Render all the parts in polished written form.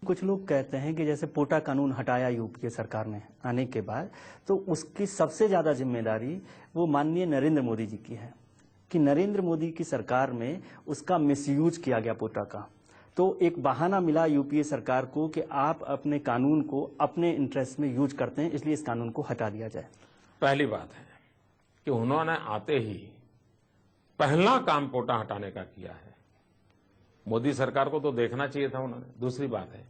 कुछ लोग कहते हैं कि जैसे पोटा कानून हटाया यूपीए सरकार ने आने के बाद, तो उसकी सबसे ज्यादा जिम्मेदारी वो माननीय नरेंद्र मोदी जी की है कि नरेंद्र मोदी की सरकार में उसका मिसयूज किया गया पोटा का। तो एक बहाना मिला यूपीए सरकार को कि आप अपने कानून को अपने इंटरेस्ट में यूज करते हैं, इसलिए इस कानून को हटा दिया जाए। पहली बात है कि उन्होंने आते ही पहला काम पोटा हटाने का किया है। मोदी सरकार को तो देखना चाहिए था उन्होंने। दूसरी बात है,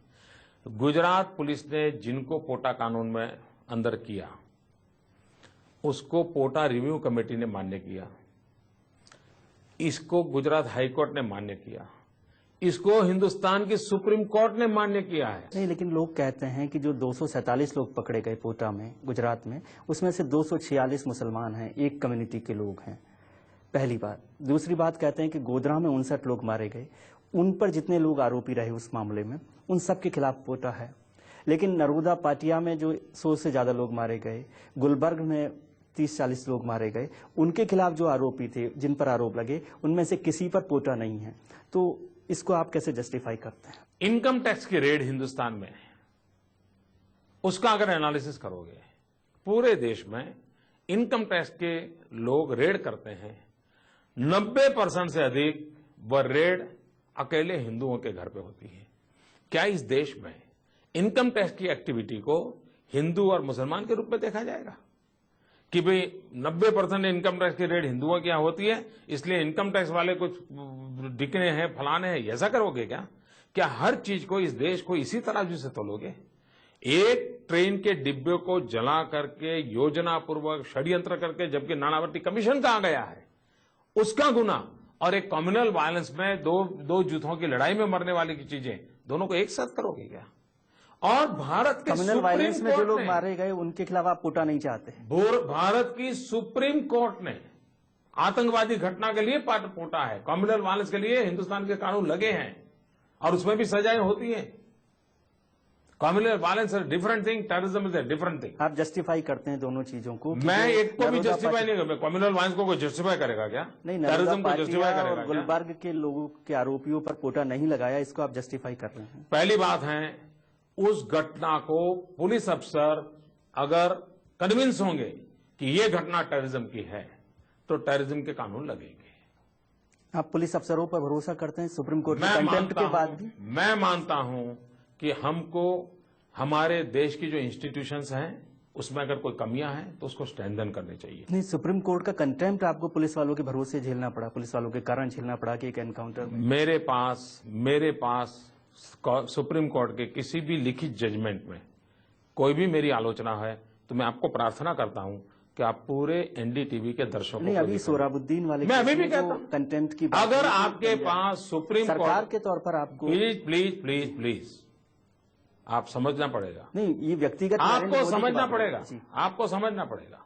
गुजरात पुलिस ने जिनको पोटा कानून में अंदर किया उसको पोटा रिव्यू कमेटी ने मान्य किया, इसको गुजरात हाईकोर्ट ने मान्य किया, इसको हिंदुस्तान की सुप्रीम कोर्ट ने मान्य किया है। नहीं, लेकिन लोग कहते हैं कि जो 247 लोग पकड़े गए पोटा में, गुजरात में, उसमें से 246 मुसलमान हैं, एक कम्युनिटी के लोग हैं। पहली बात। दूसरी बात, कहते हैं कि गोधरा में 59 लोग मारे गए, उन पर जितने लोग आरोपी रहे उस मामले में उन सब के खिलाफ पोटा है। लेकिन नरोदा पाटिया में जो 100 से ज्यादा लोग मारे गए, गुलबर्ग में 30-40 लोग मारे गए, उनके खिलाफ जो आरोपी थे, जिन पर आरोप लगे, उनमें से किसी पर पोटा नहीं है। तो इसको आप कैसे जस्टिफाई करते हैं? इनकम टैक्स की रेड हिंदुस्तान में, उसका अगर एनालिसिस करोगे, पूरे देश में इनकम टैक्स के लोग रेड करते हैं, 90% से अधिक वह रेड अकेले हिंदुओं के घर पे होती है। क्या इस देश में इनकम टैक्स की एक्टिविटी को हिंदू और मुसलमान के रूप में देखा जाएगा कि भाई 90% इनकम टैक्स की रेड हिंदुओं की यहां होती है, इसलिए इनकम टैक्स वाले कुछ दिखने हैं, फलाने हैं, ऐसा करोगे क्या? क्या हर चीज को, इस देश को इसी तराजू से तोलोगे? एक ट्रेन के डिब्बे को जला करके, योजना पूर्वक षड्यंत्र करके, जबकि नानावती कमीशन कहा गया है, उसका गुना और एक कम्युनल वायलेंस में दो जुथों की लड़ाई में मरने वाली की चीजें, दोनों को एक साथ करोगे क्या? और भारत के कम्युनल वायलेंस में जो लोग मारे गए उनके खिलाफ आप पोटा नहीं चाहते? भारत की सुप्रीम कोर्ट ने आतंकवादी घटना के लिए पोटा है, कम्युनल वायलेंस के लिए हिंदुस्तान के कानून लगे हैं और उसमें भी सजाएं होती हैं। Communal violence is different thing, terrorism is a different thing. आप जस्टिफाई करते हैं दोनों चीजों को? मैं एक को भी जस्टिफाई नहीं करूंगा। कम्युनल वायलेंस को कोई जस्टिफाई करेगा क्या? नहीं, टेररिज्म को जस्टिफाई करेगा क्या? गुलबर्ग के लोगों के आरोपियों पर पोटा नहीं लगाया, इसको आप जस्टिफाई कर रहे हैं? पहली बात है, उस घटना को पुलिस अफसर अगर कन्विंस होंगे कि ये घटना टेररिज्म की है तो टेररिज्म के कानून लगेंगे। आप पुलिस अफसरों पर भरोसा करते हैं सुप्रीम कोर्ट के कंटेम्प्ट के बाद भी? मैं मानता हूं कि हमको हमारे देश की जो इंस्टीट्यूशंस हैं उसमें अगर कोई कमियां हैं तो उसको स्ट्रेंथन करनी चाहिए। नहीं, सुप्रीम कोर्ट का कंटेम्प्ट आपको पुलिस वालों के भरोसे झेलना पड़ा, पुलिस वालों के कारण झेलना पड़ा कि एक एनकाउंटर में? मेरे पास सुप्रीम कोर्ट के किसी भी लिखित जजमेंट में कोई भी मेरी आलोचना है तो मैं आपको प्रार्थना करता हूं कि आप पूरे एनडीटीवी के दर्शकों नहीं, अभी सोहराबुद्दीन वाले मैं अभी भी कहता हूं कंटेम्प्ट की अगर आपके पास सुप्रीम कोर्ट सरकार के तौर पर आपको प्लीज आप समझना पड़ेगा। नहीं, ये व्यक्तिगत आपको समझना पड़ेगा, आपको समझना पड़ेगा।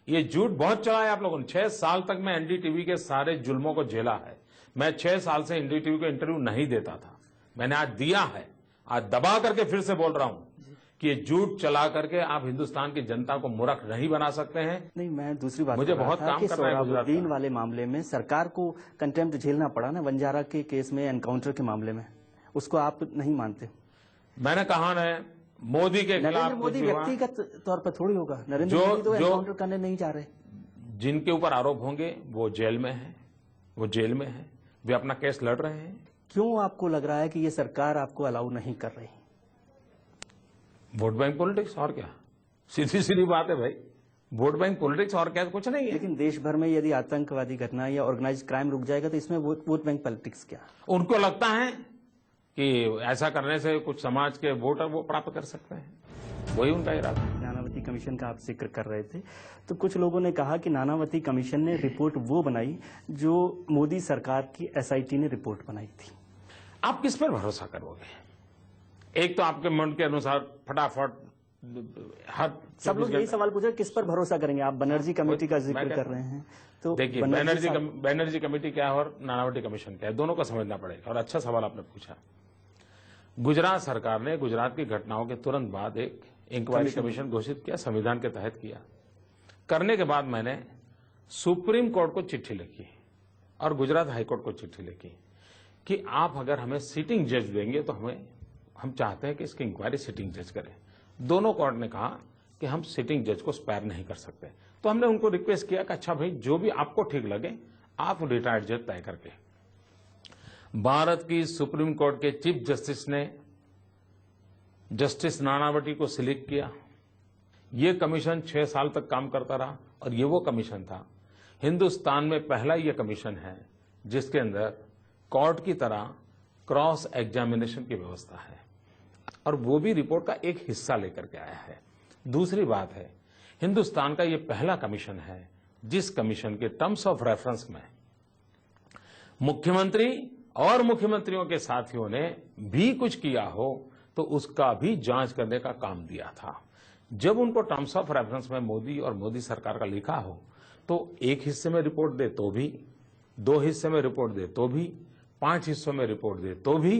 ये झूठ बहुत चला है आप लोगों ने। 6 साल तक मैं एनडीटीवी के सारे जुल्मों को झेला है। मैं 6 साल से एनडीटीवी को इंटरव्यू नहीं देता था, मैंने आज दिया है। आज दबा करके फिर से बोल रहा हूं कि ये झूठ चला करके आप हिंदुस्तान की जनता को मूर्ख नहीं बना सकते हैं। नहीं, मैं दूसरी बात मुझे बहुत काम करना है। सोहराबुद्दीन वाले मामले में सरकार को कंटेम्प्ट झेलना पड़ा ना, बंजारा के केस में, एनकाउंटर के मामले में, उसको आप नहीं मानते? मैंने कहा ना, मोदी के खिलाफ नरेंद्र मोदी व्यक्तिगत तौर पर थोड़ी होगा। नरेंद्र मोदी तो एनकाउंटर करने नहीं चाह रहे। जिनके ऊपर आरोप होंगे वो जेल में है, वे अपना केस लड़ रहे हैं। क्यों आपको लग रहा है कि ये सरकार आपको अलाउ नहीं कर रही? वोट बैंक पॉलिटिक्स, और क्या? सीधी बात है भाई, वोट बैंक पॉलिटिक्स और क्या, कुछ नहीं है। लेकिन देश भर में यदि आतंकवादी घटना या ऑर्गेनाइज्ड क्राइम रुक जाएगा तो इसमें वोट बैंक पॉलिटिक्स क्या? उनको लगता है कि ऐसा करने से कुछ समाज के वोटर वो प्राप्त कर सकते हैं, वही उनका इरादा है। नानावती कमीशन का आप जिक्र कर रहे थे, तो कुछ लोगों ने कहा कि नानावती कमीशन ने रिपोर्ट वो बनाई जो मोदी सरकार की एसआईटी ने रिपोर्ट बनाई थी। आप किस पर भरोसा करोगे? एक तो आपके मन के अनुसार फटाफट हर सब लोग यही सवाल पूछे, किस पर भरोसा करेंगे? आप बनर्जी कमेटी का जिक्र कर रहे हैं, तो देखिए, बनर्जी कमेटी क्या है और नानावती कमीशन क्या है, दोनों को समझना पड़ेगा। और अच्छा सवाल आपने पूछा। गुजरात सरकार ने गुजरात की घटनाओं के तुरंत बाद एक इंक्वायरी कमीशन घोषित किया, संविधान के तहत किया। करने के बाद मैंने सुप्रीम कोर्ट को चिट्ठी लिखी और गुजरात हाईकोर्ट को चिट्ठी लिखी कि आप अगर हमें सिटिंग जज देंगे तो हम चाहते हैं कि इसकी इंक्वायरी सिटिंग जज करे। दोनों कोर्ट ने कहा कि हम सिटिंग जज को स्पेयर नहीं कर सकते। तो हमने उनको रिक्वेस्ट किया कि अच्छा भाई, जो भी आपको ठीक लगे आप रिटायर्ड जज तय करके। भारत की सुप्रीम कोर्ट के चीफ जस्टिस ने जस्टिस नानावटी को सिलेक्ट किया। ये कमीशन 6 साल तक काम करता रहा और ये वो कमीशन था, हिंदुस्तान में पहला ये कमीशन है जिसके अंदर कोर्ट की तरह क्रॉस एग्जामिनेशन की व्यवस्था है, और वो भी रिपोर्ट का एक हिस्सा लेकर के आया है। दूसरी बात है, हिंदुस्तान का ये पहला कमीशन है जिस कमीशन के टर्म्स ऑफ रेफरेंस में मुख्यमंत्री और मुख्यमंत्रियों के साथियों ने भी कुछ किया हो तो उसका भी जांच करने का काम दिया था। जब उनको टर्म्स ऑफ रेफरेंस में मोदी और मोदी सरकार का लिखा हो तो एक हिस्से में रिपोर्ट दे तो भी, 2 हिस्से में रिपोर्ट दे तो भी, 5 हिस्सों में रिपोर्ट दे तो भी,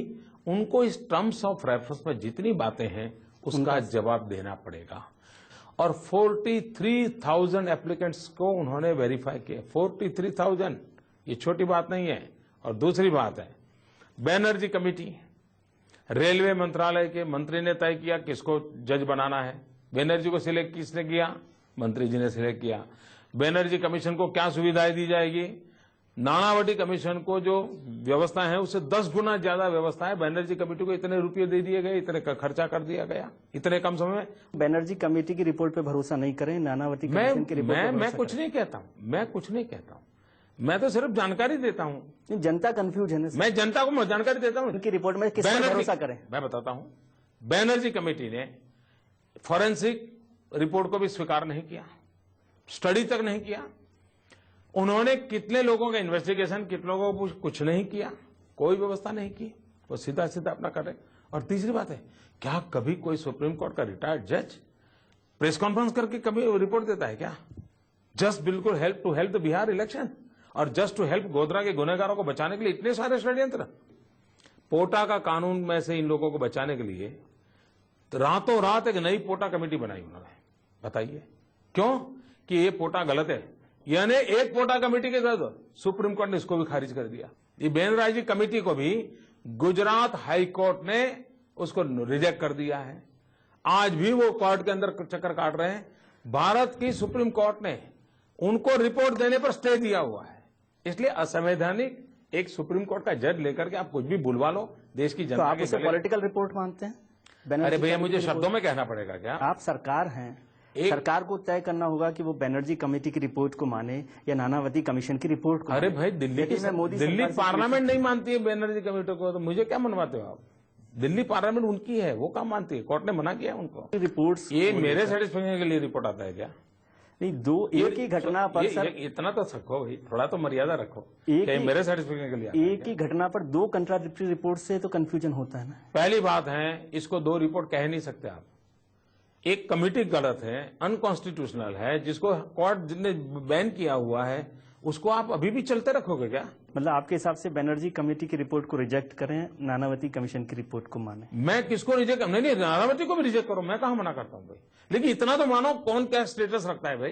उनको इस टर्म्स ऑफ रेफरेंस में जितनी बातें हैं उसका जवाब देना पड़ेगा। और 43,000 एप्लीकेंट्स को उन्होंने वेरीफाई किया। 43,000, ये छोटी बात नहीं है। और दूसरी बात है, बैनर्जी कमेटी, रेलवे मंत्रालय के मंत्री ने तय किया किसको जज बनाना है। बैनर्जी को सिलेक्ट किसने किया? मंत्री जी ने सिलेक्ट किया। बैनर्जी कमीशन को क्या सुविधाएं दी जाएगी? नानावटी कमीशन को जो व्यवस्था है उससे 10 गुना ज्यादा व्यवस्था है। बैनर्जी कमेटी को इतने रुपये दे दिए गए, इतने का खर्चा कर दिया गया, इतने कम समय में। बैनर्जी कमेटी की रिपोर्ट पे भरोसा नहीं करें, नानावती कमीशन की रिपोर्ट पे मैं कुछ नहीं कहता हूं, मैं कुछ नहीं कहता हूं, मैं तो सिर्फ जानकारी देता हूं। जनता कंफ्यूज है ना। मैं जनता को जानकारी देता हूं। उनकी रिपोर्ट में किस पर भरोसा करें? मैं बताता हूं। बैनर्जी कमेटी ने फॉरेंसिक रिपोर्ट को भी स्वीकार नहीं किया, स्टडी तक नहीं किया। उन्होंने कितने लोगों का इन्वेस्टिगेशन, कितने लोगों को कुछ नहीं किया, कोई व्यवस्था नहीं की, वो सीधा सीधा अपना कर रहे। और तीसरी बात है, क्या कभी कोई सुप्रीम कोर्ट का रिटायर्ड जज प्रेस कॉन्फ्रेंस करके कभी रिपोर्ट देता है क्या? जस्ट बिल्कुल help to help the Bihar election और जस्ट टू हेल्प गोधरा के गुनहगारों को बचाने के लिए इतने सारे षड्यंत्र। पोटा का कानून में से इन लोगों को बचाने के लिए रातों रात एक नई पोटा कमेटी बनाई उन्होंने। बताइए क्यों? कि ये पोटा गलत है। यानी एक पोटा कमेटी के तहत सुप्रीम कोर्ट ने इसको भी खारिज कर दिया। ये बैनर्जी कमेटी को भी गुजरात हाई कोर्ट ने उसको रिजेक्ट कर दिया है। आज भी वो कोर्ट के अंदर चक्कर काट रहे हैं। भारत की सुप्रीम कोर्ट ने उनको रिपोर्ट देने पर स्टे दिया हुआ है। इसलिए असंवैधानिक एक सुप्रीम कोर्ट का जज लेकर के आप कुछ भी बुलवा लो देश की जनता के। आप पॉलिटिकल रिपोर्ट मानते हैं? अरे भैया, मुझे शब्दों में कहना पड़ेगा क्या? आप सरकार हैं, सरकार को तय करना होगा कि वो बैनर्जी कमेटी की रिपोर्ट को माने या नानावती कमीशन की रिपोर्ट को। अरे भाई, दिल्ली पार्लियामेंट नहीं मानती है बैनर्जी कमेटी को, तो मुझे क्या मनवाते हो आप? दिल्ली पार्लियामेंट उनकी है, वो काम मानती है। कोर्ट ने मना किया उनको। रिपोर्ट्स ये मेरे सेटिस्फेक्शन के लिए रिपोर्ट आता है क्या? नहीं, एक ही घटना पर सर, इतना तो सको भाई, थोड़ा तो मर्यादा रखो। मेरे सेटिस्फेक्शन के लिए एक ही घटना पर 2 कंट्राडिक्टरी रिपोर्ट से तो कंफ्यूजन होता है ना। पहली बात है, इसको 2 रिपोर्ट कह नहीं सकते आप। एक कमेटी गलत है, अनकॉन्स्टिट्यूशनल है, जिसको कोर्ट ने बैन किया हुआ है, उसको आप अभी भी चलते रखोगे क्या? मतलब आपके हिसाब से बैनर्जी कमेटी की रिपोर्ट को रिजेक्ट करें, नानावती कमीशन की रिपोर्ट को माने? मैं किसको रिजेक्ट? नहीं, नानावती को भी रिजेक्ट करो, मैं कहां मना करता हूं भाई। लेकिन इतना तो मानो कौन क्या स्टेटस रखता है भाई।